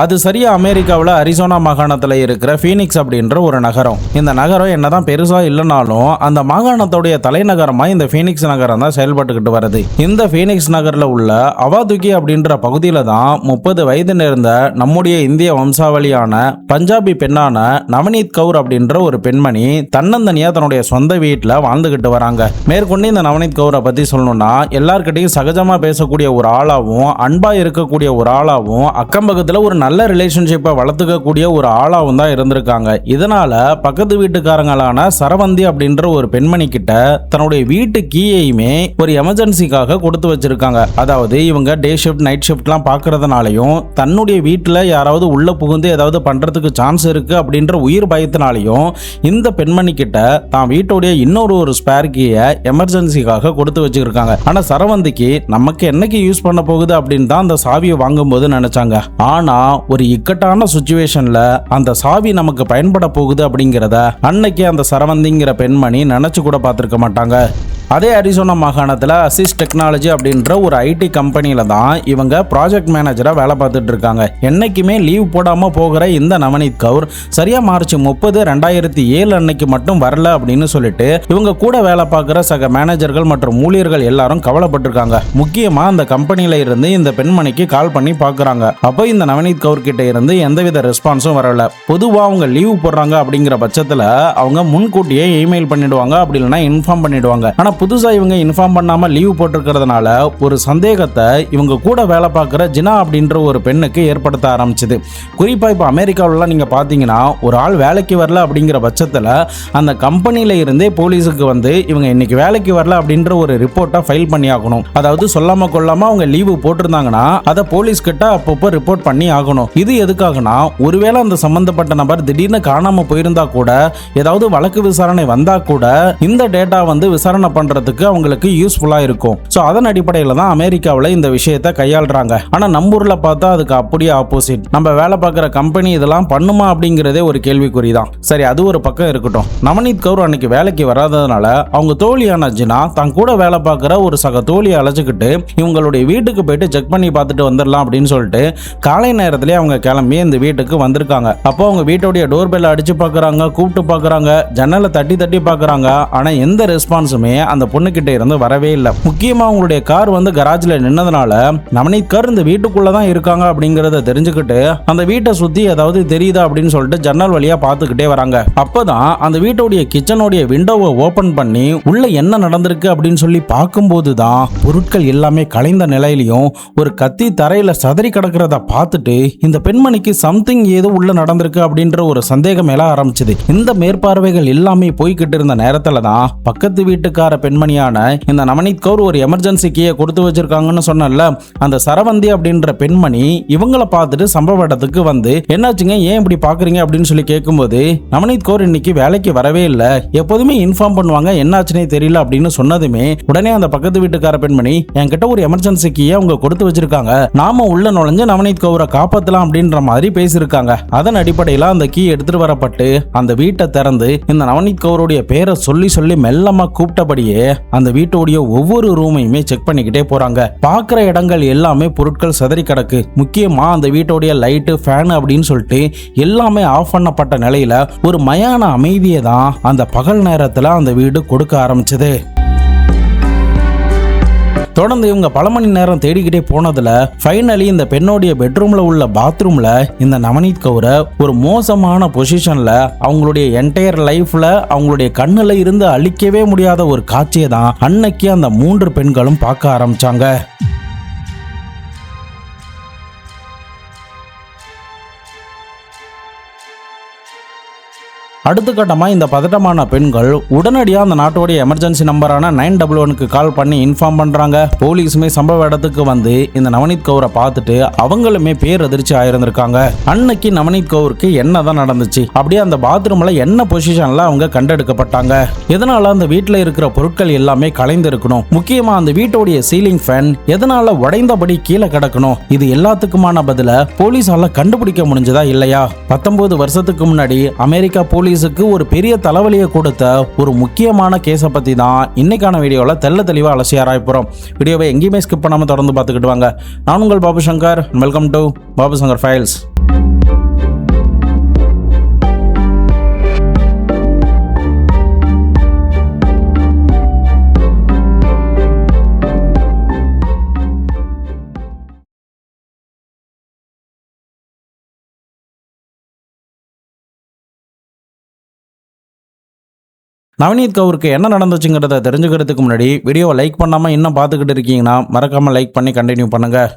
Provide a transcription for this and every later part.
அது சரியா அமெரிக்காவில் அரிசோனா மாகாணத்தில் இருக்கிற ஃபீனிக்ஸ் அப்படின்ற ஒரு நகரம். இந்த நகரம் என்னதான் பெருசா இல்லைனாலும் அந்த மாகாணத்துடைய தலைநகரமா இந்த ஃபீனிக்ஸ் நகரம் தான் செயல்பட்டுக்கிட்டு வருது. இந்த ஃபீனிக்ஸ் நகரில் உள்ள அவாதுகி அப்படின்ற பகுதியில தான் 30 வயது நேர்ந்த நம்முடைய இந்திய வம்சாவளியான பஞ்சாபி பெண்ணான நவநீத் கவுர் அப்படின்ற ஒரு பெண்மணி தன்னந்தனியா தன்னுடைய சொந்த வீட்டில் வாழ்ந்துகிட்டு வராங்க. மேற்கொண்டு இந்த நவநீத் கவுரை பத்தி சொல்லணும்னா எல்லார்கிட்டையும் சகஜமா பேசக்கூடிய ஒரு ஆளாவும், அன்பா இருக்கக்கூடிய ஒரு ஆளாவும், அக்கம் பக்கத்துல ஒரு நல்ல ரிலேஷன்ஷிப்பை வளர்த்துக்கக்கூடிய ஒரு ஆளாவும் தான் இருந்திருக்காங்க. இதனால பக்கத்து வீட்டுக்காரங்களான சரவந்தி அப்படின்ற ஒரு பெண்மணி கிட்ட தன்னுடைய வீட்டு கீயையுமே ஒரு எமர்ஜென்சிக்காக கொடுத்து வச்சிருக்காங்க. அதாவது இவங்க டே ஷிஃப்ட் நைட் ஷிஃப்ட்லாம் பார்க்கறதுனாலையும் தன்னுடைய வீட்டில் யாராவது உள்ள புகுந்து ஏதாவது பண்றதுக்கு சான்ஸ் இருக்கு அப்படின்ற உயிர் பயத்தினாலையும் இந்த பெண்மணி கிட்ட தான் வீட்டுடைய இன்னொரு ஸ்பேர் கீயை எமர்ஜென்சிக்காக கொடுத்து வச்சிருக்காங்க. ஆனா சரவந்திக்கு நமக்கு என்னைக்கு யூஸ் பண்ண போகுது அப்படின்னு தான் அந்த சாவியை வாங்கும்போது நினைச்சாங்க. ஆனா ஒரு இக்கட்டான சிச்சுவேஷன்ல அந்த சாவி நமக்கு பயன்பட போகுது அப்படிங்கிறத அன்னைக்கு அந்த சரவந்திங்கிற பெண்மணி நினைச்சு கூட பார்த்திருக்க மாட்டாங்க. அதே அரிசோனா மாகாணத்தில் அசிஸ் டெக்னாலஜி அப்படின்ற ஒரு ஐடி கம்பெனியில தான் இவங்க ப்ராஜெக்ட் மேனேஜரா வேலை பார்த்துட்டு இருக்காங்க. என்னைக்குமே லீவ் போடாம போகிற இந்த நவநீத் கவுர் சரியா மார்ச் 30, 2007 அன்னைக்கு மட்டும் வரல அப்படின்னு சொல்லிட்டு இவங்க கூட வேலை பார்க்குற சக மேனேஜர்கள் மற்றும் ஊழியர்கள் எல்லாரும் கவலைப்பட்டிருக்காங்க. முக்கியமா அந்த கம்பெனியில இருந்து இந்த பெண்மணிக்கு கால் பண்ணி பார்க்குறாங்க. அப்போ இந்த நவநீத் கவுர் கிட்ட இருந்து எந்தவித ரெஸ்பான்ஸும் வரல. பொதுவாக அவங்க லீவ் போடுறாங்க அப்படிங்கிற பட்சத்தில் அவங்க முன்கூட்டியே இமெயில் பண்ணிடுவாங்க, அப்படி இல்லைன்னா இன்ஃபார்ம் பண்ணிடுவாங்க. ஆனா புதுசா இவங்க இன்ஃபார்ம் பண்ணாம லீவ் போட்டிருக்கிறதுனால ஒரு சந்தேகத்தை இவங்க கூட வேலை பார்க்குற ஜினா அப்படின்ற ஒரு பெண்ணுக்கு ஏற்படுத்த ஆரம்பிச்சது. குறிப்பா இப்போ அமெரிக்காவிலாம் நீங்க பாத்தீங்கன்னா ஒரு ஆள் வேலைக்கு வரல அப்படிங்கிற பட்சத்தில் அந்த கம்பெனியில இருந்தே போலீஸுக்கு வந்து இவங்க இன்னைக்கு வேலைக்கு வரல அப்படின்ற ஒரு ரிப்போர்ட்டை ஃபைல் பண்ணி ஆகணும். அதாவது சொல்லாம கொள்ளாம அவங்க லீவு போட்டிருந்தாங்கன்னா அதை போலீஸ் கிட்ட அப்பப்போ ரிப்போர்ட் பண்ணி ஆகணும். இது எதுக்காகனா ஒருவேளை அந்த சம்பந்தப்பட்ட நபர் திடீர்னு காணாம போயிருந்தா கூட, ஏதாவது வழக்கு விசாரணை வந்தா கூட இந்த டேட்டா வந்து விசாரணை பண்றதுக்கு அவங்களுக்கு யூஸ்ஃபுல்லா இருக்கும். சோ அதன் அடிப்படையில தான் அமெரிக்காவில் இந்த விஷயத்தை கையாளுறாங்க. ஆனா நம்ம ஊர்ல பார்த்தா அதுக்கு அப்படியே ஆப்போசிட். நம்ம வேலை பார்க்குற கம்பெனி இதெல்லாம் பண்ணுமா அப்படிங்கிறதே ஒரு கேள்விக்குறி தான். சரி, அது ஒரு பக்கம் இருக்கட்டும். நவநீத் கவுர் அன்னைக்கு வேலைக்கு வராததுனால அவங்க தோழியான ஜினா தான் கூட வேலை பார்க்குற ஒரு சக தோழியை அழைச்சிக்கிட்டு இவங்களுடைய வீட்டுக்கு போயிட்டு செக் பண்ணி பார்த்துட்டு வந்துடலாம் அப்படின்னு சொல்லிட்டு காலை நேரத்திலே அவங்க கிளம்பி இந்த வீட்டுக்கு வந்திருக்காங்க. அப்போ அவங்க வீட்டுடைய டோர் பெல்ல அடிச்சு பார்க்குறாங்க, கூப்பிட்டு பார்க்குறாங்க, ஜன்னலை தட்டி தட்டி பார்க்குறாங்க. ஆனா எந்த ரெஸ்பான்ஸுமே அந்த பொண்ணு கிட்ட இருந்து வரவே இல்லை. முக்கியமா அவங்களுடைய கார் வந்து கராஜ்ல நின்னதுனால நவநீத் கவுர் இந்த வீட்டுக்குள்ள தான் இருக்காங்க அப்படிங்கறத தெரிஞ்சுக்கிட்டு அந்த வீட்டை சுத்தி ஏதாவது தெரியுதா அப்படின்னு சொல்லிட்டு ஜன்னல் வழியா பார்த்துக்கிட்டே வராங்க. அப்பதான் அந்த வீட்டுடைய கிச்சனுடைய விண்டோவை ஓபன் பண்ணி உள்ள என்ன நடந்திருக்கு அப்படின்னு சொல்லி பார்க்கும்போது தான் பொருட்கள் எல்லாமே கலைந்த நிலையிலையும் ஒரு கத்தி தரையில சதறி கிடக்கிறத பார்த்துட்டு இந்த பெண்மணிக்கு சம்திங் ஏதோ உள்ள நடந்திருக்கு அப்படின்ற ஒரு சந்தேகம் எழ ஆரம்பிச்சது. இந்த மேற்பார்வைகள் எல்லாமே போய்கிட்டு இருந்த நேரத்துல தான் பக்கத்து வீட்டுக்கார பெண்மணியான இந்த நவநீத் கவுர் ஒரு எமர்ஜென்சி கீயை கொடுத்து வச்சிருக்காங்கன்னு சொன்னல, அந்த சரவந்தி அப்படின்ற பெண்மணி இவங்கள பார்த்துட்டு சம்பவ இடத்துக்கு வந்து என்னாச்சுங்க, ஏன் இப்படி பாக்குறீங்க அப்படின்னு சொல்லி கேட்கும்போது நவநீத் கவுர் இன்னைக்கு வேலைக்கு வரவே இல்லை, எப்போதுமே இன்ஃபார்ம் பண்ணுவாங்க, என்னாச்சுனே தெரியல அப்படின்னு சொன்னதுமே உடனே அந்த பக்கத்து வீட்டுக்கார பெண்மணி என்கிட்ட ஒரு எமர்ஜென்சி கீயை அவங்க கொடுத்து வச்சிருக்காங்க, நாம உள்ள நுழைஞ்சு நவநீத் கவுரை காப்பாத்தலாம் அப்படின்ற மாதிரி பேசியிருக்காங்க. அதன் அடிப்படையில் அந்த கீ எடுத்துட்டு வரப்பட்டு அந்த வீட்டை திறந்து இந்த நவநீத் கவுருடைய பேரை சொல்லி சொல்லி மெல்லமா கூப்பிட்டபடியே அந்த வீட்டோடைய ஒவ்வொரு ரூமையுமே செக் பண்ணிக்கிட்டே போறாங்க. பார்க்குற இடங்கள் எல்லாமே பொருட்கள் சிதறி கிடக்கு. முக்கியமா அந்த வீட்டோடைய லைட்டு, ஃபேன் அப்படின்னு சொல்லிட்டு எல்லாமே ஆஃப் பண்ணப்பட்ட நிலையில ஒரு மயான அமைதியை தான் அந்த பகல் நேரத்துல அந்த வீடு கொடுக்க ஆரம்பிச்சது. தொடர்ந்து இவங்க பல மணி நேரம் தேடிக்கிட்டே போனதுல ஃபைனலி இந்த பெண்ணோடைய பெட்ரூம்ல உள்ள பாத்ரூம்ல இந்த நவநீத் கவுரை ஒரு மோசமான பொசிஷன்ல அவங்களுடைய என்டையர் லைஃப்ல அவங்களுடைய கண்ணுல இருந்து அழிக்கவே முடியாத ஒரு காட்சியை தான் அன்னைக்கு அந்த 3 பெண்களும் பார்க்க ஆரம்பிச்சாங்க. அடுத்த கட்டமாக இந்த பதட்டமான பெண்கள் உடனடியாக அந்த நாட்டோடைய எமர்ஜென்சி நம்பரான 911க்கு கால் பண்ணி இன்ஃபார்ம் பண்ணுறாங்க. போலீஸுமே சம்பவ இடத்துக்கு வந்து இந்த நவநீத் கவுரை பார்த்துட்டு அவங்களுமே பேரதிர்ச்சி ஆயிருந்திருக்காங்க. அன்னைக்கு நவநீத் கவுருக்கு என்ன தான் நடந்துச்சு, அப்படியே அந்த பாத்ரூம்ல என்ன பொசிஷன்ல அவங்க கண்டெடுக்கப்பட்டாங்க, எதனால அந்த வீட்டில் இருக்கிற பொருட்கள் எல்லாமே கலைந்து இருக்கணும், முக்கியமா அந்த வீட்டோடைய சீலிங் ஃபேன் எதனால உடைந்தபடி கீழே கிடக்கணும், இது எல்லாத்துக்குமான பதில போலீஸால கண்டுபிடிக்க முடிஞ்சதா இல்லையா? 19 வருஷத்துக்கு முன்னாடி அமெரிக்கா போலீஸுக்கு ஒரு பெரிய தலைவலியை கொடுத்த ஒரு முக்கியமான கேஸை பத்தி தான் இன்னைக்கான வீடியோல தெளிவா அலசி ஆராய போறோம். வீடியோவை எங்கேயுமே ஸ்கிப் பண்ணாம தொடர்ந்து பார்த்துக்கிட்டு வாங்க. நான் உங்கள் Babu Shankar. Welcome to Babu Shankar files. Navneet கவுருக்கு என்ன நடந்துச்சுங்கிறத தெரிஞ்சுக்கிறதுக்கு முன்னாடி வீடியோவை லைக் பண்ணாமல் இன்னும் பார்த்துக்கிட்டு இருக்கீங்கன்னா மறக்காமல் லைக் பண்ணி கண்டினியூ பண்ணுங்கள்.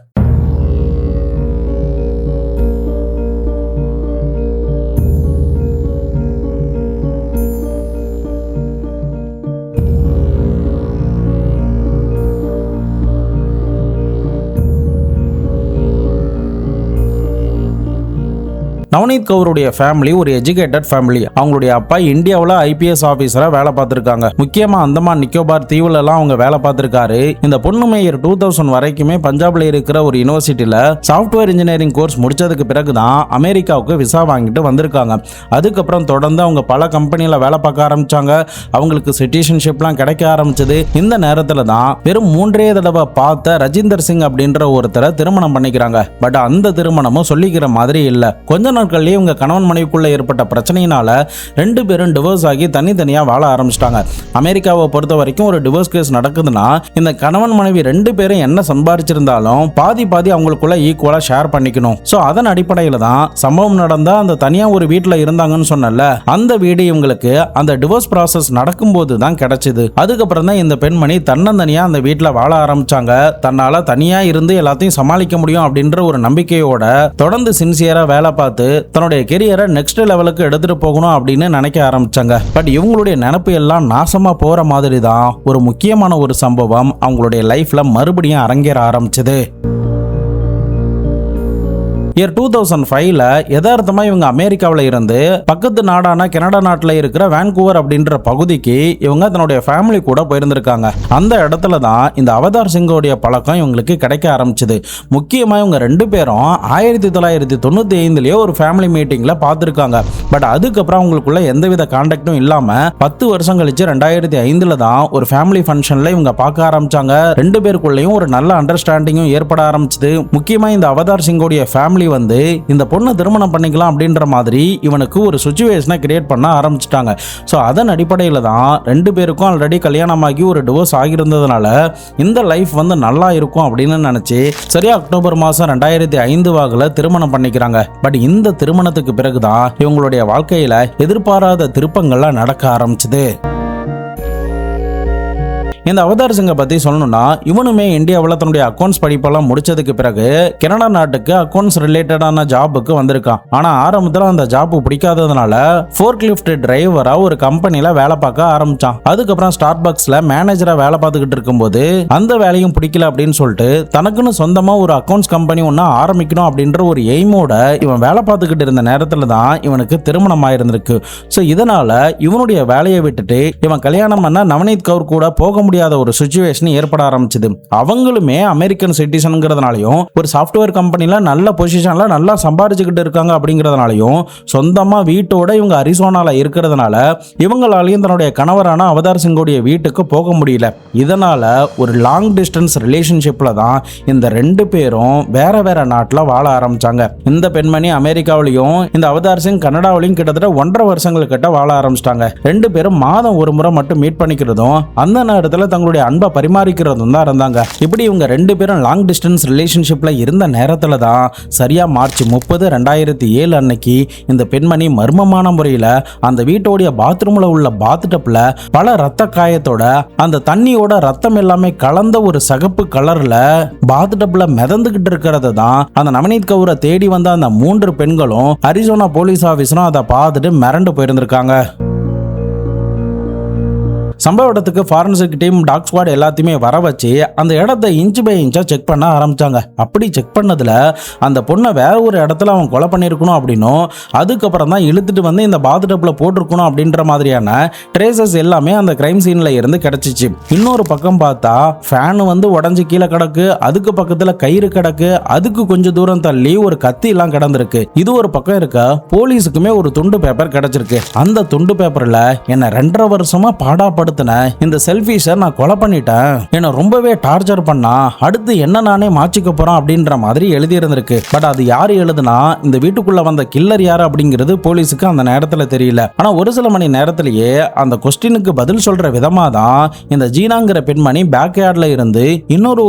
நவநீத் கவுருடைய ஃபேமிலி ஒரு எஜுகேட்டட் ஃபேமிலி. அவங்களுடைய அப்பா இந்தியாவில் ஐபிஎஸ் ஆஃபீஸரா வேலை பார்த்துருக்காங்க. முக்கியமா அந்தமான் நிக்கோபார் தீவுல எல்லாம் அவங்க வேலை பார்த்துருக்காரு. இந்த பொண்ணுமே 2000 வரைக்குமே பஞ்சாப்ல இருக்கிற ஒரு யூனிவர்சிட்டியில சாஃப்ட்வேர் இன்ஜினியரிங் கோர்ஸ் முடிச்சதுக்கு பிறகுதான் அமெரிக்காவுக்கு விசா வாங்கிட்டு வந்திருக்காங்க. அதுக்கப்புறம் தொடர்ந்து அவங்க பல கம்பெனியில வேலை பார்க்க ஆரம்பிச்சாங்க. அவங்களுக்கு சிட்டிசன்ஷிப்லாம் கிடைக்க ஆரம்பிச்சது. இந்த நேரத்துல தான் வெறும் 3 தடவை பார்த்த ரஜிந்தர் சிங் அப்படின்ற ஒருத்தரை திருமணம் பண்ணிக்கிறாங்க. பட் அந்த திருமணமும் சொல்லிக்கிற மாதிரி இல்ல. கொஞ்ச நாட்கள்லயே உங்க கணவன் மனைவிக்குள்ள ஏற்பட்ட பிரச்சனையினால 2 பேரும் டிவோர்ஸ் ஆகி தனித்தனியா வாழ ஆரம்பிச்சிட்டாங்க. அமெரிக்காவை பொறுத்த வரைக்கும் ஒரு டிவோர்ஸ் கேஸ் நடக்குதுன்னா இந்த கணவன் மனைவி 2 பேரும் என்ன சம்பாதிச்சிருந்தாலும் பாதி அவங்களுக்குள்ள ஈக்குவலா ஷேர் பண்ணிக்கணும். சோ அதன் அடிப்படையில தான் சம்பவம் நடந்தா அந்த தனியா ஒரு வீட்டுல இருந்தாங்கன்னு சொன்னல, அந்த வீடு இவங்களுக்கு அந்த டிவோர்ஸ் ப்ராசஸ் நடக்கும்போது தான் கிடைச்சது. அதுக்கப்புறம் தான் இந்த பெண்மணி தன்னந்தனியா அந்த வீட்டுல வாழ ஆரம்பிச்சாங்க. தன்னால தனியா இருந்து எல்லாத்தையும் சமாளிக்க முடியும் அப்படின்ற ஒரு நம்பிக்கையோட தொடர்ந்து சின்சியரா வேலை பார்த்து தன்னுடைய கெரியரை நெக்ஸ்ட் லெவலுக்கு எடுத்துட்டு போகணும் அப்படின்னு நினைக்க ஆரம்பிச்சாங்க. பட் இவங்களுடைய நினைப்பு எல்லாம் நாசமா போற மாதிரி தான் ஒரு முக்கியமான ஒரு சம்பவம் அவங்களுடைய லைஃப்ல மறுபடியும் அரங்கேற ஆரம்பிச்சது. இயர் 2005ல யதார்த்தமா இவங்க அமெரிக்காவில் இருந்து பக்கத்து நாடான கனடா நாட்டில் இருக்கிற வான்கூவர் அப்படின்ற பகுதிக்கு இவங்க தன்னுடைய ஃபேமிலி கூட போயிருந்திருக்காங்க. அந்த இடத்துல தான் இந்த அவதார் சிங்கோடைய பழக்கம் இவங்களுக்கு கிடைக்க ஆரம்பிச்சது. முக்கியமா இவங்க 2 பேரும் 1995லயே ஒரு ஃபேமிலி மீட்டிங்ல பார்த்துருக்காங்க. பட் அதுக்கப்புறம் அவங்களுக்குள்ள எந்தவித கான்டாக்டும் இல்லாம 10 வருஷம் கழிச்சு 2005ல தான் ஒரு ஃபேமிலி ஃபங்க்ஷன்ல இவங்க பார்க்க ஆரம்பிச்சாங்க. 2 பேருக்குள்ளேயும் ஒரு நல்ல அண்டர்ஸ்டாண்டிங்கும் ஏற்பட ஆரம்பிச்சது. முக்கியமா இந்த அவதார் சிங்கோடைய ஃபேமிலி வந்து இந்த பொண்ணை திருமணம் பண்ணிக்கலாம் அப்படின்ற மாதிரி இவனுக்கு ஒரு சிச்சுவேஷனை கிரியேட் பண்ண ஆரம்பிச்சிட்டாங்க. ஸோ அதன் அடிப்படையில் தான் 2 பேருக்கும் ஆல்ரெடி கல்யாணமாகி ஒரு டிவோர்ஸ் ஆகியிருந்ததுனால இந்த லைஃப் வந்து நல்லா இருக்கும் அப்படின்னு நினைச்சு சரியா அக்டோபர் மாதம் 2005 வாக்குல திருமணம் பண்ணிக்கிறாங்க. பட் இந்த திருமணத்துக்கு பிறகுதான் இவங்களுடைய வாழ்க்கையில எதிர்பாராத திருப்பங்கள்லாம் நடக்க ஆரம்பிச்சது. இந்த அவதார் சிங்கை பத்தி சொல்லணும்னா இவனுமே இந்தியாவில் தன்னுடைய அக்கௌண்ட்ஸ் படிப்பெல்லாம் முடிச்சதுக்கு பிறகு கனடா நாட்டுக்கு அக்கௌண்ட்ஸ் ரிலேட்டடான ஜாபுக்கு வந்திருக்கான். ஆனா ஆரம்பத்தில் அந்த ஜாப் பிடிக்காததுனால ஃபோர்க் லிஃப்ட் டிரைவரா ஒரு கம்பெனில வேலை பார்க்க ஆரம்பிச்சான். அதுக்கப்புறம் ஸ்டார்பக்ஸ்ல மேனேஜரா வேலை பார்த்துக்கிட்டு இருக்கும்போது அந்த வேலையும் பிடிக்கல அப்படின்னு சொல்லிட்டு தனக்குன்னு சொந்தமா ஒரு அக்கௌண்ட்ஸ் கம்பெனி ஒன்னு ஆரம்பிக்கணும் அப்படின்ற ஒரு எய்மோட இவன் வேலை பார்த்துக்கிட்டு இருந்த நேரத்துல தான் இவனுக்கு திருமணம் ஆயிருந்திருக்கு. ஸோ இதனால இவனுடைய வேலையை விட்டுட்டு இவன் கல்யாணம் பண்ண நவநீத் கவுர் கூட போக முடியாத ஒரு சிச்சுவேஷன் ஏற்பட ஆரம்பிச்சது. அவங்களுமே அமெரிக்கன் சிட்டிசன்ங்கிறதுனாலையும் ஒரு சாஃப்ட்வேர் கம்பெனில நல்ல பொசிஷன்ல நல்லா சம்பாதிச்சுக்கிட்டு இருக்காங்க அப்படிங்கிறதுனாலையும் சொந்தமா வீட்டோட இவங்க அரிசோனால இருக்கிறதுனால இவங்களாலையும் தன்னுடைய கணவரான அவதார் சிங்கோடைய வீட்டுக்கு போக முடியல. இதனால ஒரு லாங் டிஸ்டன்ஸ் ரிலேஷன்ஷிப்ல தான் இந்த 2 பேரும் வேற வேற நாட்டில் வாழ ஆரம்பிச்சாங்க. இந்த பெண்மணி அமெரிக்காவிலையும் இந்த அவதார் சிங் கனடாவிலையும் கிட்டத்தட்ட 1.5 வருஷங்கள் கிட்ட வாழ ஆரம்பிச்சிட்டாங்க. 2 பேரும் மாதம் ஒரு முறை மட்டும் மீட் பண்ணிக்கிறதும் அந்த நேரத்தில் தங்களுடைய அன்பை பரிமாறிக்கிறதும் தான் இருந்தாங்க. இப்படி இவங்க 2 பேரும் லாங் டிஸ்டன்ஸ் ரிலேஷன்ஷிப்ல இருந்த நேரத்துல தான் சரியா மார்ச் 30, 2007 அன்னைக்கு இந்த பெண்மணி மர்மமான முறையில அந்த வீட்டோடைய பாத்ரூம்ல உள்ள பாத்டப்ல பல ரத்த காயத்தோட அந்த தண்ணியோட ரத்தம் எல்லாமே கலந்த ஒரு சகப்பு கலர்ல பாத்டப்ல மிதந்துகிட்டு இருக்கிறது தான் அந்த நவநீத் கவுரை தேடி வந்த அந்த 3 பெண்களும் அரிசோனா போலீஸ் ஆபீஸரும் அதை பார்த்துட்டு மிரண்டு போயிருந்திருக்காங்க. சம்பவ இடத்துக்கு ஃபாரன்சிக் டீம், டாக் ஸ்குவாட் எல்லாத்தையுமே வர வச்சு அந்த இடத்த இன்ச் பை இன்ச்சா செக் பண்ண ஆரம்பிச்சாங்க. அப்படி செக் பண்ணதுல அந்த பொண்ணை வேற ஒரு இடத்துல அவன் கொலை பண்ணியிருக்கணும் அப்படின்னும் அதுக்கப்புறம் தான் இழுத்துட்டு வந்து இந்த பாத்டப்ல போட்டிருக்கணும் அப்படின்ற மாதிரியான ட்ரேசஸ் எல்லாமே அந்த கிரைம் சீன்ல இருந்து கிடைச்சிச்சு. இன்னொரு பக்கம் பார்த்தா ஃபேன் வந்து உடஞ்சி கீழே கிடக்கு, அதுக்கு பக்கத்துல கயிறு கிடக்கு, அதுக்கு கொஞ்சம் தூரம் தள்ளி ஒரு கத்தி எல்லாம் கிடந்திருக்கு. இது ஒரு பக்கம் இருக்க போலீஸுக்குமே ஒரு துண்டு பேப்பர் கிடைச்சிருக்கு. அந்த துண்டு பேப்பர்ல என்ன 2.5 வருஷமா பாடாப்படுத்த அவமானப்படுத்தின இந்த செல்ஃபிஷை நான் கொலை பண்ணிட்டேன், என்னை ரொம்பவே டார்ச்சர் பண்ணா, அடுத்து என்ன நானே மாச்சிக்க போறேன் அப்படின்ற மாதிரி எழுதி இருந்திருக்கு. பட் அது யாரு எழுதுனா, இந்த வீட்டுக்குள்ள வந்த கில்லர் யாரு அப்படிங்கிறது போலீஸுக்கு அந்த நேரத்துல தெரியல. ஆனா ஒரு சில மணி நேரத்திலேயே அந்த கொஸ்டினுக்கு பதில் சொல்ற விதமா தான் இந்த ஜீனாங்கிற பெண்மணி பேக் யார்ட்ல இருந்து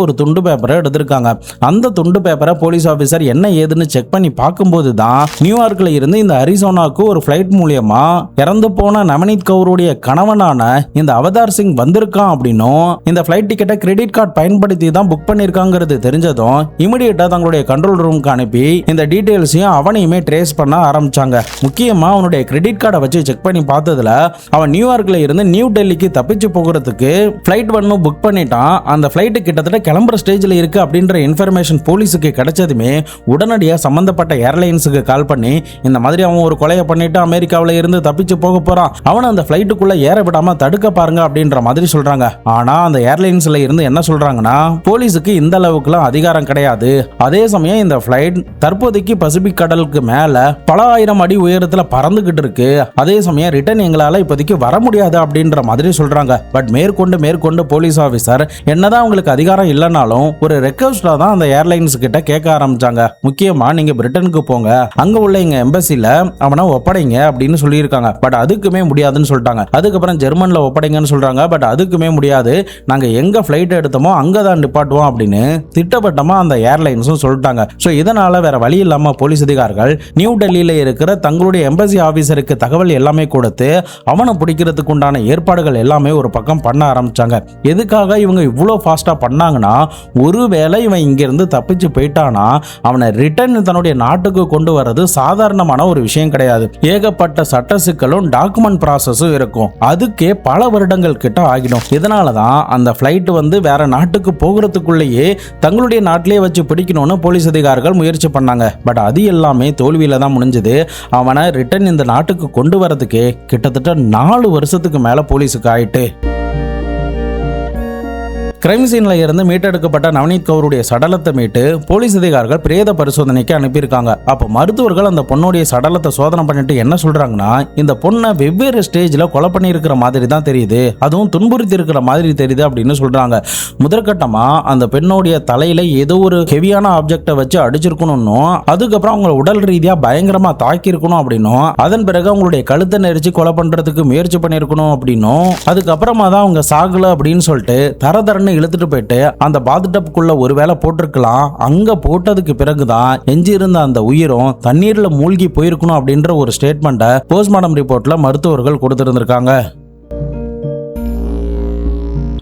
ஒரு துண்டு பேப்பரை எடுத்திருக்காங்க. அந்த துண்டு பேப்பரை போலீஸ் ஆபீசர் என்ன ஏதுன்னு செக் பண்ணி பார்க்கும்போது தான் நியூயார்க்ல இருந்து இந்த அரிசோனாக்கு ஒரு ஃபிளைட் மூலியமா இறந்து போன நவநீத் கவுருடைய கணவனான இந்த அவதார் சிங் வந்திருக்கான் அப்படின்னும், இந்த ஃபிளைட் டிக்கெட்டை கிரெடிட் கார்டு பயன்படுத்தி தான் புக் பண்ணிருக்காங்கிறது தெரிஞ்சதும் இமிடியேட்டா தங்களுடைய கண்ட்ரோல் ரூமுக்கு அனுப்பி இந்த டீடைல்ஸையும் அவனையுமே ட்ரேஸ் பண்ண ஆரம்பிச்சாங்க. முக்கியமா அவனுடைய கிரெடிட் கார்டை வச்சு செக் பண்ணி பார்த்ததுல அவன் நியூயார்க்ல இருந்து நியூ டெல்லிக்கு தப்பிச்சு போகிறதுக்கு ஃபிளைட் ஒன்னு புக் பண்ணிட்டான். அந்த ஃபிளைட் கிட்டத்தட்ட கிளம்புற ஸ்டேஜ்ல இருக்கு அப்படின்ற இன்ஃபர்மேஷன் போலீஸுக்கு கிடைச்சதுமே உடனடியாக சம்பந்தப்பட்ட ஏர்லைன்ஸுக்கு கால் பண்ணி இந்த மாதிரி அவன் ஒரு கொலையை பண்ணிட்டு அமெரிக்காவில இருந்து தப்பிச்சு போக போறான், அவனை அந்த ஃபிளைட்டுக்குள்ள ஏற விடாம தடுக்க பாருங்க அப்படின்ற மாதிரி சொல்றாங்க. ஆனா அந்த ஏர்லைன்ஸ்ல இருந்து என்ன சொல்றாங்கன்னா, போலீஸுக்கு இந்த அளவுக்குலாம் அதிகாரம் கிடையாது. அதே சமயம் இந்த ஃபிளைட் தற்போதைக்கு பசிபிக் கடலுக்கு மேல பல ஆயிரம் அடி உயரத்துல பறந்துகிட்டு இருக்கு. அதே சமயம் ரிட்டர்ன் எங்களால இப்போதைக்கு வர முடியாது அப்படின்ற மாதிரி சொல்றாங்க. பட் மேற்கொண்டு போலீஸ் ஆபீசர் என்னதான் உங்களுக்கு அதிகாரம் இல்லைனாலும் ஒரு ரெக்வஸ்டா தான் அந்த ஏர்லைன்ஸ் கிட்ட கேட்க ஆரம்பிச்சாங்க. முக்கியமா நீங்க பிரிட்டனுக்கு போங்க, அங்க உள்ள எங்க எம்பசில அவனை ஒப்படைங்க அப்படின்னு சொல்லியிருக்காங்க. பட் அதுக்குமே முடியாதுன்னு சொல்லிட்டாங்க. அதுக்கப்புறம் ஜெர்மன்ல ஒப்படைங்கன்னு சொல்றாங்க. பட் அதுக்குமே முடியாது, நாங்க எங்க ஃபிளைட் எடுத்தோமோ அங்கதான் நிப்பாட்டுவோம் அப்படின்னு திட்டவட்டமா அந்த ஏர்லைன்ஸும் சொல்லிட்டாங்க. ஸோ இதனால வேற வழி இல்லாம போலீஸ் அதிகாரிகள் நியூ டெல்லியில இருக்கிற தங்களுடைய எம்பசி ஆபீசருக்கு தகவல் எல்லாமே கொடுத்து அவனை பிடிக்கிறதுக்கு உண்டான ஏற்பாடுகள் எல்லாமே ஒரு பக்கம் பண்ண ஆரம்பிச்சாங்க. எதுக்காக இவங்க இவ்வளோ ஃபாஸ்டா பண்ணாங்கன்னா, ஒருவேளை இவன் இங்கிருந்து தப்பிச்சு போயிட்டானா அவனை ரிட்டர்ன் தன்னுடைய நாட்டுக்கு கொண்டு வர்றது சாதாரணமான ஒரு விஷயம் கிடையாது. ஏகப்பட்ட சட்ட சிக்கலும் டாக்குமெண்ட் ப்ராசஸும் இருக்கும். அதுக்கே பல வருடங்கள் கிட்ட ஆகிடும். இதனாலதான் அந்த ஃபிளைட் வேற நாட்டுக்கு போகிறதுக்குள்ளேயே தங்களுடைய நாட்டிலேயே வச்சு பிடிக்கணும்னு போலீஸ் அதிகாரிகள் முயற்சி பண்ணாங்க. பட் அது எல்லாமே தோல்வியில தான் முடிஞ்சது. அவனை ரிட்டர்ன் இந்த நாட்டுக்கு கொண்டு வரதுக்கே கிட்டத்தட்ட 4 வருஷத்துக்கு மேல போலீஸுக்கு ஆயிட்டு. கிரைம் சீன்ல இருந்து மீட்டெடுக்கப்பட்ட நவநீத் கவுருடைய சடலத்தை மீட்டு போலீஸ் அதிகாரிகள் பிரேத பரிசோதனைக்கு அனுப்பியிருக்காங்க. அப்போ மருத்துவர்கள் அந்த பொண்ணுடைய சடலத்தை சோதனை பண்ணிட்டு என்ன சொல்றாங்கன்னா, இந்த பொண்ணை வெவ்வேறு ஸ்டேஜ்ல கொலை பண்ணியிருக்கிற மாதிரி தான் தெரியுது, அதுவும் துன்புறுத்தி இருக்கிற மாதிரி தெரியுது அப்படின்னு சொல்றாங்க. முதற்கட்டமா அந்த பெண்ணுடைய தலையில ஏதோ ஒரு ஹெவியான ஆப்ஜெக்டை வச்சு அடிச்சிருக்கணும், அதுக்கப்புறம் அவங்க உடல் ரீதியா பயங்கரமா தாக்கி இருக்கணும் அப்படின்னும், அதன் பிறகு அவங்களுடைய கழுத்தை நெரிச்சு கொலை பண்றதுக்கு முயற்சி பண்ணிருக்கணும் அப்படின்னும், அதுக்கப்புறமா தான் அவங்க சாகல அப்படின்னு சொல்லிட்டு தரதரன்னு இழுத்துட்டு போயிட்டு அந்த பாத்டப்குள்ள ஒருவேளை போட்டிருக்கலாம். அங்க போட்டதுக்கு பிறகுதான் எஞ்சி இருந்த அந்த உயிரும் தண்ணீர்ல மூழ்கி போயிருக்கணும் அப்படின்ற ஒரு ஸ்டேட்மெண்ட்டை போஸ்ட்மார்டம் ரிப்போர்ட்ல மருத்துவர்கள் கொடுத்திருந்திருக்காங்க.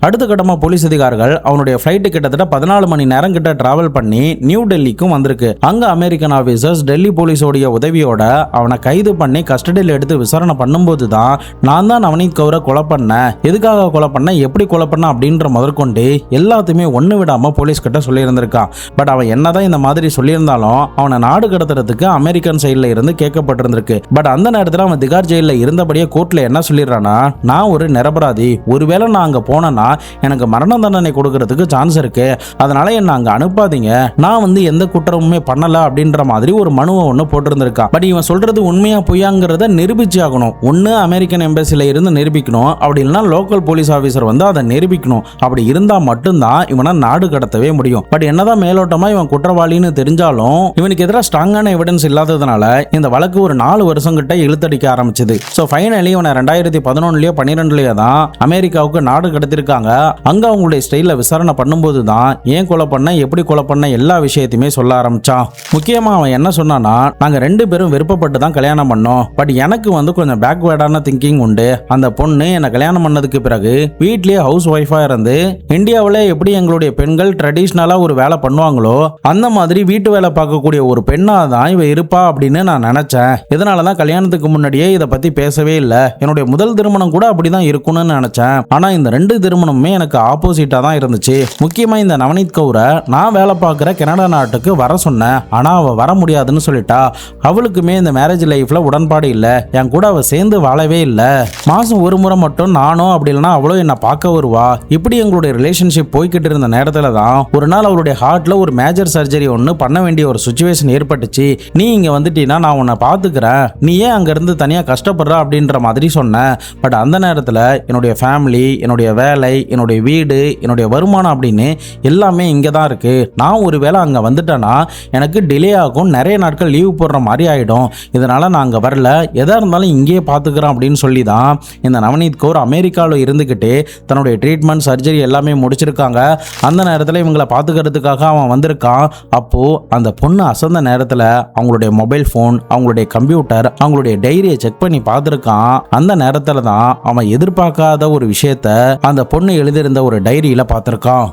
அடுத்த கட்டமா போலீஸ் அதிகாரிகள் அவனுடைய ஃபிளைட் கிட்டத்தட்ட 14 மணி நேரம் கிட்ட டிராவல் பண்ணி நியூ டெல்லிக்கும் வந்திருக்கு. அங்க அமெரிக்கன் ஆபீசர்ஸ் டெல்லி போலீஸோடைய உதவியோட அவனை கைது பண்ணி கஸ்டடியில் எடுத்து விசாரணை பண்ணும்போது தான் நான் தான் நவநீத் கவுரை கொலை பண்ணேன், எதுக்காக கொலை பண்ண, எப்படி கொலை பண்ண அப்படின்ற முதற்கொண்டு எல்லாத்தையுமே ஒண்ணு விடாம போலீஸ் கிட்ட சொல்லியிருந்திருக்கான். பட் அவன் என்னதான் இந்த மாதிரி சொல்லியிருந்தாலும் அவனை நாடு கடத்துறதுக்கு அமெரிக்கன் சைட்ல இருந்து கேட்கப்பட்டிருந்திருக்கு. பட் அந்த நேரத்தில் அவன் திகார் ஜெயில இருந்தபடியே கோர்ட்ல என்ன சொல்லிடுறானா, நான் ஒரு நிரபராதி, ஒருவேளை நான் அங்க போனேன்னா எனக்கு மரண தண்டனை கொடுக்கிறதுக்கு சான்ஸ் இருக்கு, அதனால என்ன அங்க அனுப்பாதீங்க, நான் எந்த குற்றமுமே பண்ணல அப்படின்ற மாதிரி ஒரு மனுவை ஒன்று போட்டிருந்திருக்கான். பட் இவன் சொல்றது உண்மையா பொய்யாங்கிறத நிரூபிச்சு ஆகணும். ஒன்னு அமெரிக்கன் எம்பசில இருந்து நிரூபிக்கணும், அப்படி இல்லைன்னா லோக்கல் போலீஸ் ஆபீசர் அதை நிரூபிக்கணும். அப்படி இருந்தா மட்டும்தான் இவனை நாடு கடத்தவே முடியும். பட் என்னதான் மேலோட்டமா இவன் குற்றவாளின்னு தெரிஞ்சாலும் இவனுக்கு எதிராக ஸ்ட்ராங்கான எவிடன்ஸ் இல்லாததுனால இந்த வழக்கு ஒரு 4 வருஷம் கிட்ட இழுத்தடிக்க ஆரம்பிச்சது. ஸோ ஃபைனலி இவனை 2011லயோ 12லயோ தான் அமெரிக்காவுக்கு நாடு கடத்திருக்காங்க. அங்க அவங்களுடைய ஸ்டைல விசாரணை பண்ணும்போது தான் ஏன் கொலை பண்ண, எப்படி கொலை பண்ண எல்லா விஷயத்தையுமே சொல்ல ஆரம்பிச்சான். முக்கியமா அவன் என்ன சொன்னானா, நாங்க 2 பேரும் விருப்பப்பட்டு தான் கல்யாணம் பண்ணோம். பட் எனக்கு கொஞ்சம் பேக்வேர்டான திங்கிங் உண்டு. அந்த பொண்ணு என்ன கல்யாணம் பண்ணதுக்கு பிறகு வீட்லயே ஹவுஸ் ஒய்ஃபா இருந்து இந்தியாவில் எப்படி எங்களுடைய பெண்கள் ட்ரெடிஷ்னலா ஒரு வேலை பண்ணுவாங்களோ அந்த மாதிரி வீட்டு வேலை பார்க்கக்கூடிய ஒரு பெண்ணா தான் இவ இருப்பா அப்படின்னு நான் நினைச்சேன். இதனாலதான் கல்யாணத்துக்கு முன்னாடியே இதை பத்தி பேசவே இல்லை. என்னுடைய முதல் திருமணம் கூட அப்படிதான் இருக்கும்னு நினைச்சேன். ஆனா இந்த 2 திருமணம் குணமே எனக்கு ஆப்போசிட்டா தான் இருந்துச்சு. முக்கியமா இந்த நவநீத் கௌரை நான் வேலை பார்க்குற கனடா நாட்டுக்கு வர சொன்னேன். ஆனா அவ வர முடியாதுன்னு சொல்லிட்டா. அவளுக்குமே இந்த மேரேஜ் லைஃப்ல உடன்பாடு இல்ல. என் கூட அவ சேர்ந்து வாழவே இல்ல. மாசம் ஒரு முறை மட்டும் நானும் அப்படி இல்லைன்னா அவளோ என்ன பார்க்க வருவா. இப்படி எங்களுடைய ரிலேஷன்ஷிப் போய்கிட்டு இருந்த நேரத்துல தான் ஒரு நாள் அவளுடைய ஹார்ட்ல ஒரு மேஜர் சர்ஜரி ஒன்று பண்ண வேண்டிய ஒரு சுச்சுவேஷன் ஏற்பட்டுச்சு. நீ இங்க வந்துட்டீன்னா நான் உன்னை பார்த்துக்கிறேன், நீ ஏன் அங்க இருந்து தனியா கஷ்டப்படுற அப்படின்ற மாதிரி சொன்னேன். பட் அந்த நேரத்தில் என்னுடைய ஃபேமிலி, என்னுடைய வேலை, என்னுடைய வீடு, என்னுடைய வருமானம் அப்படின்னு எல்லாமே இங்கே தான் இருக்கு. நான் ஒரு வேளை அங்கே வந்துட்டேன்னா எனக்கு டிலே ஆகும், நிறைய நாட்கள் லீவ் போடுற மாதிரி ஆகிடும். இதனால நான் அங்கே வரல, எதாக இருந்தாலும் இங்கேயே பார்த்துக்கிறேன் அப்படின்னு சொல்லி தான் இந்த நவநீத் கௌர் அமெரிக்காவில் இருந்துக்கிட்டே தன்னுடைய ட்ரீட்மெண்ட் சர்ஜரி எல்லாமே முடிச்சிருக்காங்க. அந்த நேரத்தில் இவங்களை பார்த்துக்கிறதுக்காக அவன் வந்திருக்கான். அப்போது அந்த பொண்ணு அசந்த நேரத்தில் அவங்களுடைய மொபைல் ஃபோன், அவங்களுடைய கம்ப்யூட்டர், அவங்களுடைய டைரியை செக் பண்ணி பார்த்துருக்கான். அந்த நேரத்தில் தான் அவன் எதிர்பார்க்காத ஒரு விஷயத்த அந்த பொண்ணு எழுதியிருந்த ஒரு டைரியில் பார்த்துருக்கான்.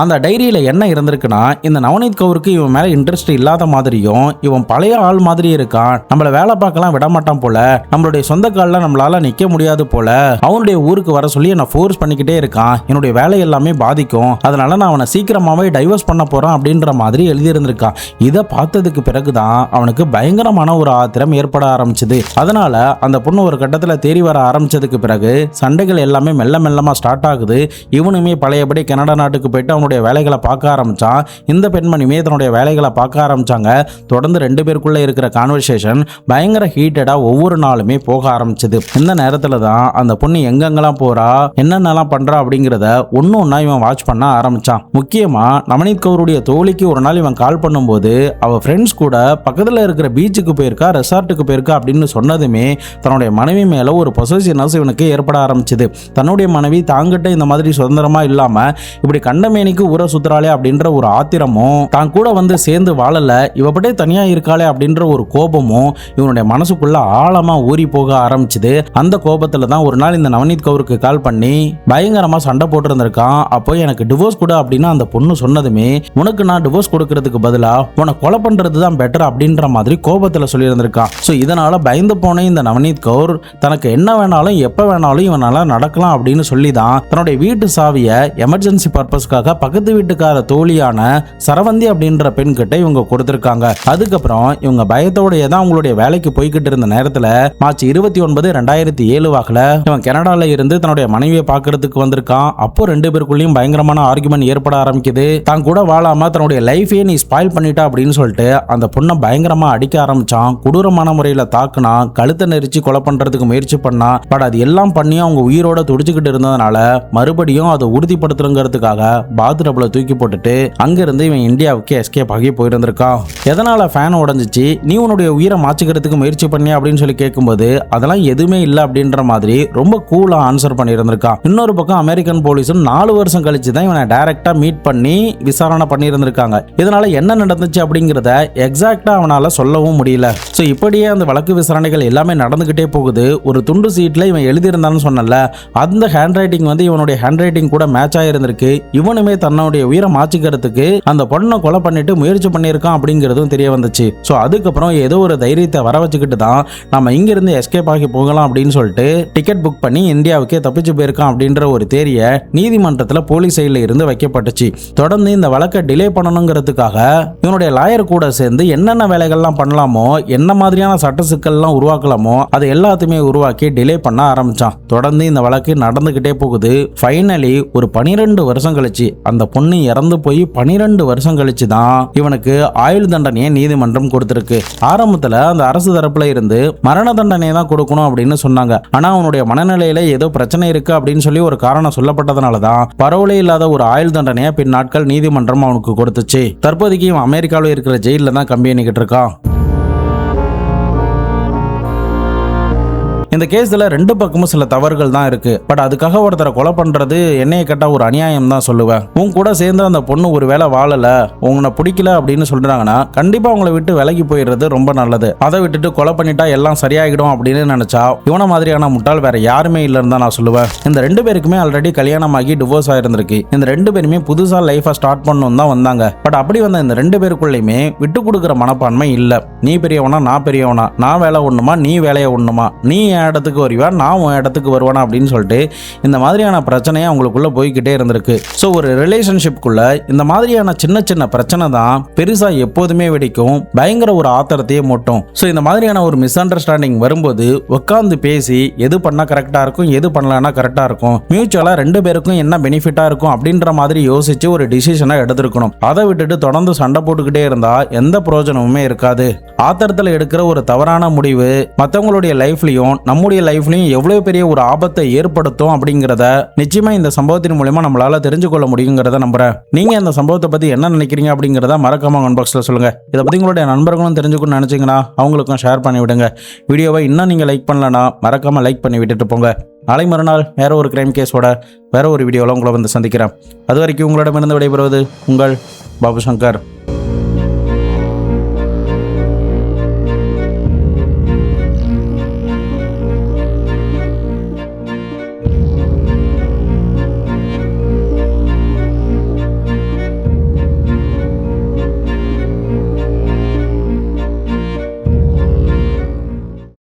அந்த டைரியில் என்ன இருந்திருக்குன்னா, இந்த நவநீத் கௌருக்கு இவன் மேலே இன்ட்ரெஸ்ட் இல்லாத மாதிரியும், இவன் பழைய ஆள் மாதிரி இருக்கான், நம்மளை வேலை பார்க்கலாம் விட மாட்டான் போல, நம்மளுடைய சொந்த காலில் நம்மளால நிற்க முடியாது போல, அவனுடைய ஊருக்கு வர சொல்லி என்னை ஃபோர்ஸ் பண்ணிக்கிட்டே இருக்கான், என்னுடைய வேலை எல்லாமே பாதிக்கும், அதனால நான் அவனை சீக்கிரமாகவே டைவர்ஸ் பண்ண போகிறேன் அப்படின்ற மாதிரி எழுதியிருந்திருக்கான். இதை பார்த்ததுக்கு பிறகுதான் அவனுக்கு பயங்கரமான ஒரு ஆத்திரம் ஏற்பட ஆரம்பிச்சுது. அதனால அந்த பொண்ணு ஒரு கட்டத்தில் தேறி வர ஆரம்பிச்சதுக்கு பிறகு சண்டைகள் எல்லாமே மெல்ல மெல்லமாக ஸ்டார்ட் ஆகுது. இவனுமே பழையபடி கனடா நாட்டுக்கு போயிட்டு வேலைகளை பார்க்க ஆரம்பிச்சான். இந்த பெண்மணியுமே தன்னுடைய வேலைகளை பார்க்க ஆரம்பிச்சாங்க. தொடர்ந்து ரெண்டு பேருக்குள்ள இருக்கிற கான்வர்சேஷன் பயங்கர ஹீட்டடா ஒவ்வொரு நாளுமே போக ஆரம்பிச்சது. இந்த நேரத்துல தான் அந்த பொண்ணு எங்கெங்கெல்லாம் போறா, என்னென்னலாம் பண்றா அப்படிங்கிறத ஒன்னு ஒன்னா இவன் வாட்ச் பண்ண ஆரம்பிச்சான். முக்கியமா நவநீத் கௌருடைய தோழிக்கு ஒரு நாள் இவன் கால் பண்ணும்போது அவ ஃப்ரெண்ட்ஸ் கூட பக்கத்துல இருக்கிற பீச்சுக்கு போயிருக்கா, ரெசார்ட்டுக்கு போயிருக்கா அப்படின்னு சொன்னதுமே தன்னுடைய மனைவி மேல ஒரு பொசசிவ்னஸ் இவனுக்கு ஏற்பட ஆரம்பிச்சது. தன்னுடைய மனைவி தாங்கிட்ட இந்த மாதிரி சுதந்திரமா இல்லாம இப்படி கண்டமேனிக்கு ஊரை சுத்துறாளே அப்படின்ற ஒரு ஆத்திரமும், தான் கூட வந்து சேர்ந்து வாழல, இவப்பட்டே தனியா இருக்காளே அப்படின்ற ஒரு கோபமும் இவனுடைய மனசுக்குள்ள ஆழமா ஊறி போக ஆரம்பிச்சுது. அந்த கோபத்துல தான் ஒரு நாள் இந்த நவநீத் கௌருக்கு கால் பண்ணி பயங்கரமா சண்டை போட்டு இருந்திருக்கான். அப்போ எனக்கு டிவோர்ஸ் கொடு அப்படின்னு அந்த பொண்ணு சொன்னதுமே, உனக்கு நான் டிவோர்ஸ் கொடுக்கறதுக்கு பதிலா உன்னை கொலை பண்றது தான் பெட்டர் அப்படின்ற மாதிரி கோபத்துல சொல்லி இருந்திருக்கான். ஸோ இதனால பயந்து போன இந்த நவநீத் கௌர் தனக்கு என்ன வேணாலும் எப்ப வேணாலும் இவனால நடக்கலாம் அப்படின்னு சொல்லி தான் தன்னுடைய வீட்டு சாவியை எமர்ஜென்சி பர்பஸ்க்காக பக்கத்து வீட்டுக்கார தோழியான சரவந்தி அப்படின்ற பெண் கிட்ட இவங்க கொடுத்திருக்காங்க. அதுக்கப்புறம் இவங்க பயத்தோடய தான் அவங்களுடைய வேலைக்கு போய்கிட்டு இருந்த நேரத்துல மார்ச் 29, 2007 வாக்குல இவன் கனடால இருந்து தன்னுடைய மனைவியை பார்க்கறதுக்கு வந்திருக்கான். அப்போ ரெண்டு பேருக்குள்ளயும் பயங்கரமான ஆர்குமெண்ட் ஏற்பட ஆரம்பிக்குது. தான் கூட வாழாம தன்னுடைய லைஃபே நீ ஸ்பாயில் பண்ணிட்டா அப்படின்னு சொல்லிட்டு அந்த பொண்ணை பயங்கரமா அடிக்க ஆரம்பிச்சான். கொடூரமான முறையில தாக்குனா, கழுத்தை நெரிச்சு கொலை பண்றதுக்கு முயற்சி பண்ணா. பட் அது எல்லாம் பண்ணியும் அவங்க உயிரோட துடிச்சுக்கிட்டு இருந்ததுனால மறுபடியும் அதை உறுதிப்படுத்துறதுக்காக பாத்ரூம்ல தூக்கி போட்டுட்டு அங்கிருந்து இவன் இந்தியாவுக்கு எஸ்கேப் ஆகி போயிருந்திருக்கான். எதனால ஃபேன் உடைஞ்சிச்சு, நீ உன்னுடைய உயிரை மாற்றிக்கிறதுக்கு முயற்சி பண்ணியா அப்படின்னு சொல்லி கேட்கும்போது அதெல்லாம் எதுவுமே இல்லை அப்படின்ற மாதிரி ரொம்ப கூலா ஆன்சர் பண்ணியிருந்திருக்கான். இன்னொரு பக்கம் அமெரிக்கன் போலீஸும் 4 வருஷம் கழிச்சு தான் இவனை டைரக்டா மீட் பண்ணி விசாரணை பண்ணியிருந்திருக்காங்க. இதனால என்ன நடந்துச்சு அப்படிங்கிறத எக்ஸாக்டா அவனால சொல்லவும் முடியல. ஸோ இப்படியே அந்த வழக்கு விசாரணைகள் எல்லாமே நடந்துகிட்டே போகுது. ஒரு துண்டு சீட்ல இவன் எழுதியிருந்தான்னு சொன்னல, அந்த ஹேண்ட் ரைட்டிங் வந்து இவனுடைய ஹேண்ட் ரைட்டிங் கூட மேட்ச் ஆயிருந்திருக்கு. இவனுமே தன்னுடைய உயிரை மாற்றிக்கிறதுக்கு அந்த பொண்ணை கொலை பண்ணிட்டு முயற்சி பண்ணியிருக்கான் அப்படிங்கிறதும் தெரிய வந்துச்சு. ஸோ அதுக்கப்புறம் ஏதோ ஒரு தைரியத்தை வர வச்சுக்கிட்டு தான் நம்ம இங்கிருந்து எஸ்கேப் ஆகி போகலாம் அப்படின்னு சொல்லிட்டு டிக்கெட் புக் பண்ணி இந்தியாவுக்கே தப்பிச்சு போயிருக்கான் அப்படின்ற ஒரு தேரியை நீதிமன்றத்தில் போலீஸ் சைடில் இருந்து வைக்கப்பட்டுச்சு. தொடர்ந்து இந்த வழக்கை டிலே பண்ணணுங்கிறதுக்காக இவனுடைய லாயர் கூட சேர்ந்து என்னென்ன வேலைகள்லாம் பண்ணலாமோ, என்ன மாதிரியான சட்ட சிக்கல்லாம் உருவாக்கலாமோ அதை எல்லாத்தையுமே உருவாக்கி டிலே பண்ண ஆரம்பிச்சான். தொடர்ந்து இந்த வழக்கு நடந்துகிட்டே போகுது. ஃபைனலி ஒரு 12 வருஷம் கழிச்சு அந்த பொண்ணு இறந்து போய் 12 வருஷம் கழிச்சு தான் இவனுக்கு ஆயுள் தண்டனையை நீதிமன்றம் கொடுத்திருக்கு. ஆரம்பத்துல அந்த அரசு தரப்புல இருந்து மரண தண்டனை தான் கொடுக்கணும் அப்படின்னு சொன்னாங்க. ஆனா அவனுடைய மனநிலையில ஏதோ பிரச்சனை இருக்கு அப்படின்னு சொல்லி ஒரு காரணம் சொல்லப்பட்டதுனால தான் பரவலே இல்லாத ஒரு ஆயுள் தண்டனையை பின் நாட்கள் நீதிமன்றம் அவனுக்கு கொடுத்துச்சு. தற்போதைக்கு இவன் அமெரிக்காவில் இருக்கிற ஜெயில தான் கம்பி பண்ணிக்கிட்டு இருக்கான். இந்த கேஸ்ல ரெண்டு பக்கமும் சில தவறுகள் தான் இருக்கு. பட் அதுக்காக ஒருத்தரை கொலை பண்றது என்னைய கேட்டா ஒரு அநியாயம் தான் சொல்லுவேன். உன் கூட சேர்ந்து அந்த பொண்ணு ஒரு வேளை வாழல, உங்களை பிடிக்கல அப்படின்னு சொல்றாங்கன்னா கண்டிப்பா உங்களை விட்டு விலகி போயிடுறது ரொம்ப நல்லது. அதை விட்டுட்டு கொலை பண்ணிட்டா எல்லாம் சரியாகிடும் அப்படின்னு நினைச்சா இவன மாதிரியான முட்டாள் வேற யாருமே இல்லைன்னு தான் நான் சொல்லுவேன். இந்த ரெண்டு பேருக்குமே ஆல்ரெடி கல்யாணமாகி டிவோர்ஸ் ஆயிருந்திருக்கு. இந்த ரெண்டு பேருமே புதுசா லைஃபை ஸ்டார்ட் பண்ணணும் தான் வந்தாங்க. பட் அப்படி வந்த இந்த ரெண்டு பேருக்குள்ளயுமே விட்டு கொடுக்குற மனப்பான்மை இல்ல. நீ பெரியவனா, நான் பெரியவனா, நான் வேலை ஒண்ணுமா, நீ வேலையை ஒண்ணுமா, நீ என் இடத்துக்கு வருவா, நான் உன் இடத்துக்கு வருவானா அப்படின்னு சொல்லிட்டு இந்த மாதிரியான பிரச்சனையை அவங்களுக்குள்ள போய்கிட்டே இருந்திருக்கு. ஸோ ஒரு ரிலேஷன்ஷிப்குள்ள இந்த மாதிரியான சின்ன சின்ன பிரச்சனை தான் பெருசா எப்போதுமே வெடிக்கும், பயங்கர ஒரு ஆத்திரத்தையே மூட்டும். ஸோ இந்த மாதிரியான ஒரு மிஸ் அண்டர்ஸ்டாண்டிங் வரும்போது உட்காந்து பேசி எது பண்ணா கரெக்டா இருக்கும், எது பண்ணலன்னா கரெக்டா இருக்கும், மியூச்சுவலா ரெண்டு பேருக்கும் என்ன பெனிஃபிட்டா இருக்கும் அப்படின்ற மாதிரி யோசிச்சு ஒரு டிசிஷனை எடுத்திருக்கணும். அதை விட்டுட்டு தொடர்ந்து சண்டை போட்டுக்கிட்டே இருந்தா எந்த பிரயோஜனமுமே இருக்காது. ஆத்திரத்தில் எடுக்கிற ஒரு தவறான முடிவு மற்றவங்களுடைய லைஃப்லையும் நம்முடைய லைஃப்லையும் எவ்வளவு பெரிய ஒரு ஆபத்தை ஏற்படுத்தும் அப்படிங்கிறத நிச்சயமா இந்த சம்பவத்தின் மூலமா நம்மளால தெரிஞ்சு கொள்ள முடியுங்கிறத நம்புறேன். நீங்க இந்த சம்பவத்தை பத்தி என்ன நினைக்கிறீங்க அப்படிங்கிறத மறக்காம கமெண்ட் பாக்ஸ்ல சொல்லுங்க. இதை பத்தி உங்களுடைய நண்பர்களும் தெரிஞ்சுக்கணும்னு நினைச்சீங்கன்னா அவங்களுக்கும் ஷேர் பண்ணி விடுங்க. வீடியோவை இன்னும் நீங்க லைக் பண்ணலனா மறக்காம லைக் பண்ணி விட்டுட்டு போங்க. நாளை மறுநாள் வேற ஒரு கிரைம் கேஸோட வேற ஒரு வீடியோவில் உங்களை வந்து சந்திக்கிறேன். அது வரைக்கும் உங்களிடமிருந்து விடைபெறுவது உங்கள் பாபு சங்கர்.